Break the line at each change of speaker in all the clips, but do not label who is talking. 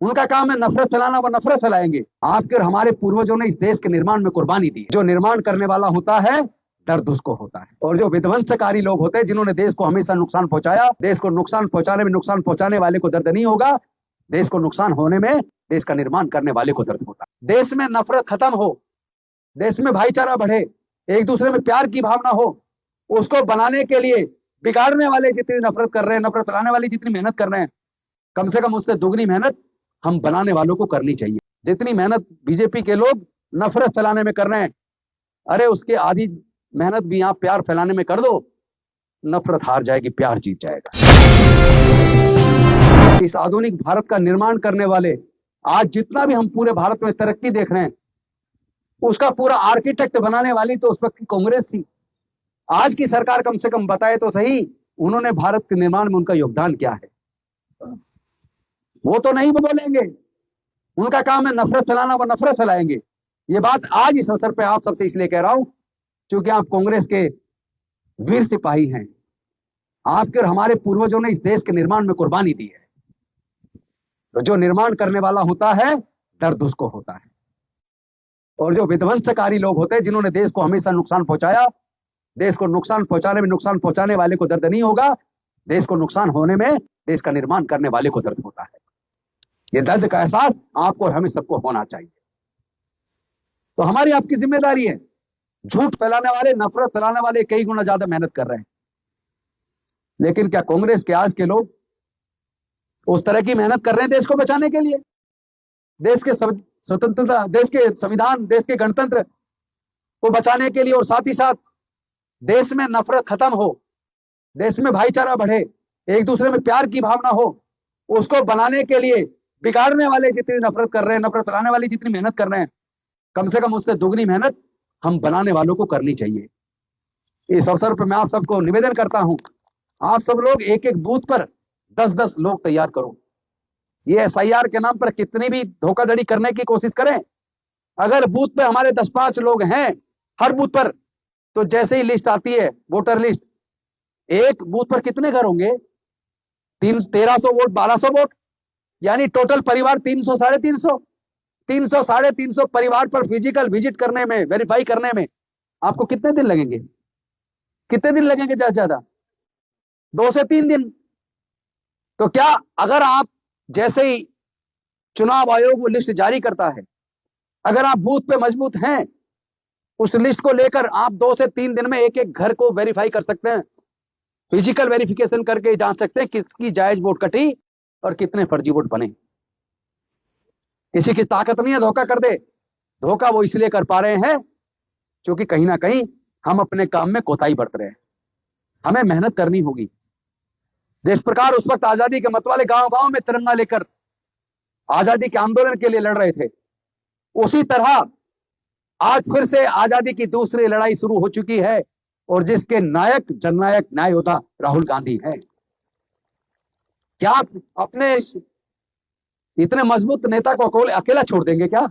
उनका काम है नफरत फैलाना, वो नफरत फैलाएंगे। आपके और हमारे पूर्वजों ने इस देश के निर्माण में कुर्बानी दी। जो निर्माण करने वाला होता है, दर्द उसको होता है। और जो विध्वंसकारी लोग होते हैं, जिन्होंने देश को हमेशा नुकसान पहुंचाया, देश को नुकसान पहुंचाने में नुकसान पहुंचाने वाले को दर्द नहीं होगा, देश को नुकसान होने में देश का निर्माण करने वाले को दर्द होता है। देश में नफरत खत्म हो, देश में भाईचारा बढ़े, एक दूसरे में प्यार की भावना हो, उसको बनाने के लिए बिगाड़ने वाले जितनी नफरत कर रहे हैं, नफरत फैलाने वाली जितनी मेहनत कर रहे हैं, कम से कम उससे दुगनी मेहनत हम बनाने वालों को करनी चाहिए। जितनी मेहनत बीजेपी के लोग नफरत फैलाने में कर रहे हैं, अरे उसके आधी मेहनत भी आप प्यार फैलाने में कर दो, नफरत हार जाएगी, प्यार जीत जाएगा। इस आधुनिक भारत का निर्माण करने वाले, आज जितना भी हम पूरे भारत में तरक्की देख रहे हैं, उसका पूरा आर्किटेक्ट बनाने वाली तो उस वक्त की कांग्रेस थी। आज की सरकार कम से कम बताए तो सही, उन्होंने भारत के निर्माण में उनका योगदान क्या है। वो तो नहीं बोलेंगे, उनका काम है नफरत फैलाना, वो नफरत फैलाएंगे। ये बात आज इस अवसर पे आप सबसे इसलिए कह रहा हूं क्योंकि आप कांग्रेस के वीर सिपाही हैं। आपके और हमारे पूर्वजों ने इस देश के निर्माण में कुर्बानी दी है। तो जो निर्माण करने वाला होता है, दर्द उसको होता है। और जो विध्वंसकारी लोग होते हैं, जिन्होंने देश को हमेशा नुकसान पहुंचाया, देश को नुकसान पहुंचाने में नुकसान पहुंचाने वाले को दर्द नहीं होगा, देश को नुकसान होने में देश का निर्माण करने वाले को दर्द होता है। ये दर्द का एहसास आपको और हमें सबको होना चाहिए। तो हमारी आपकी जिम्मेदारी है। झूठ फैलाने वाले, नफरत फैलाने वाले कई गुना ज्यादा मेहनत कर रहे हैं, लेकिन क्या कांग्रेस के आज के लोग उस तरह की मेहनत कर रहे हैं देश को बचाने के लिए? देश के स्वतंत्रता, देश के संविधान, देश के गणतंत्र को बचाने के लिए, और साथ ही साथ देश में नफरत खत्म हो, देश में भाईचारा बढ़े, एक दूसरे में प्यार की भावना हो, उसको बनाने के लिए बिगाड़ने वाले जितनी नफरत कर रहे हैं, नफरत फैलाने वाली जितनी मेहनत कर रहे हैं, कम से कम उससे दुगनी मेहनत हम बनाने वालों को करनी चाहिए। इस अवसर पर मैं आप सबको निवेदन करता हूं, आप सब लोग एक एक बूथ पर 10-10 लोग तैयार करो। ये SIR के नाम पर कितनी भी धोखाधड़ी करने की कोशिश करें, अगर बूथ पे हमारे 10-5 लोग हैं हर बूथ पर, तो जैसे ही लिस्ट आती है, वोटर लिस्ट, एक बूथ पर कितने घर होंगे? 1300 वोट, 1200 वोट, यानी टोटल परिवार 300, 350, 300, 350 परिवार पर फिजिकल विजिट करने में, वेरीफाई करने में आपको कितने दिन लगेंगे? कितने दिन लगेंगे? ज्यादा ज्यादा 2 से 3 दिन। तो क्या अगर आप, जैसे ही चुनाव आयोग वो लिस्ट जारी करता है, अगर आप बूथ पे मजबूत हैं, उस लिस्ट को लेकर आप 2 से 3 दिन में एक एक घर को वेरीफाई कर सकते हैं, फिजिकल वेरिफिकेशन करके जान सकते हैं किसकी जायज वोट कटी और कितने फर्जी वोट बने। किसी की ताकत नहीं है धोखा कर दे। धोखा वो इसलिए कर पा रहे हैं क्योंकि कहीं ना कहीं हम अपने काम में कोताही बरत रहे हैं। हमें मेहनत करनी होगी। जिस प्रकार उस वक्त आजादी के मतवाले गांव गांव में तिरंगा लेकर आजादी के आंदोलन के लिए लड़ रहे थे, उसी तरह आज फिर से आजादी की दूसरी लड़ाई शुरू हो चुकी है, और जिसके नायक, जननायक, न्याय योद्धा राहुल गांधी हैं। क्या आप अपने इतने मजबूत नेता को अकेला छोड़ देंगे क्या?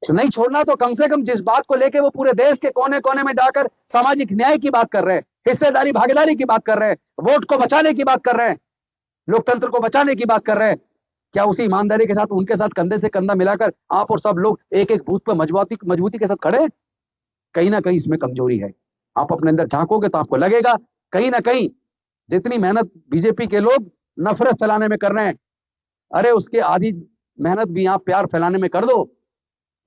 तो नहीं छोड़ना तो कम से कम जिस बात को लेके वो पूरे देश के कोने कोने में जाकर सामाजिक न्याय की बात कर रहे हैं, हिस्सेदारी, भागीदारी की बात कर रहे हैं, वोट को बचाने की बात कर रहे हैं, लोकतंत्र को बचाने की बात कर रहे हैं, क्या उसी ईमानदारी के साथ उनके साथ कंधे से कंधा मिलाकर आप और सब लोग एक एक बूथ पर मजबूती के साथ खड़े? कहीं ना कहीं इसमें कमजोरी है। आप अपने अंदर झांकोगे तो आपको लगेगा कहीं ना कहीं जितनी मेहनत बीजेपी के लोग नफरत फैलाने में कर रहे हैं, अरे उसके आधी मेहनत भी आप प्यार फैलाने में कर दो,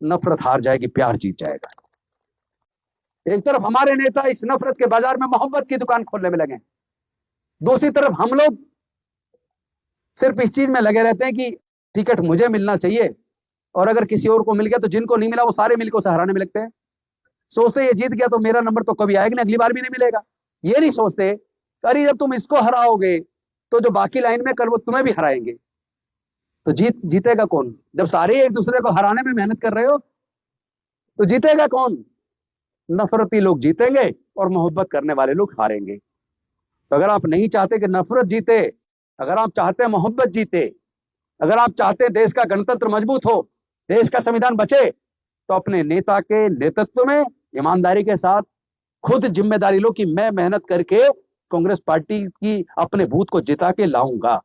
नफरत हार जाएगी, प्यार जीत जाएगा। एक तरफ हमारे नेता इस नफरत के बाजार में मोहब्बत की दुकान खोलने में लगे, दूसरी तरफ हम लोग सिर्फ इस चीज में लगे रहते हैं कि टिकट मुझे मिलना चाहिए, और अगर किसी और को मिल गया तो जिनको नहीं मिला वो सारे मिलकर उसे हराने में लगते हैं। सोचते ये जीत गया तो मेरा नंबर तो कभी आएगा नहीं, अगली बार भी नहीं मिलेगा। ये नहीं सोचते अरे जब तुम इसको हराओगे तो जो बाकी लाइन में कल वो तुम्हें भी हराएंगे। तो जीतेगा कौन? जब सारे एक दूसरे को हराने में मेहनत कर रहे हो तो जीतेगा कौन? नफरती लोग जीतेंगे और मोहब्बत करने वाले लोग हारेंगे। तो अगर आप नहीं चाहते कि नफरत जीते, अगर आप चाहते हैं मोहब्बत जीते, अगर आप चाहते हैं देश का गणतंत्र मजबूत हो, देश का संविधान बचे, तो अपने नेता के नेतृत्व में ईमानदारी के साथ खुद जिम्मेदारी लो कि मैं मेहनत करके कांग्रेस पार्टी की अपने बूथ को जिता के लाऊंगा।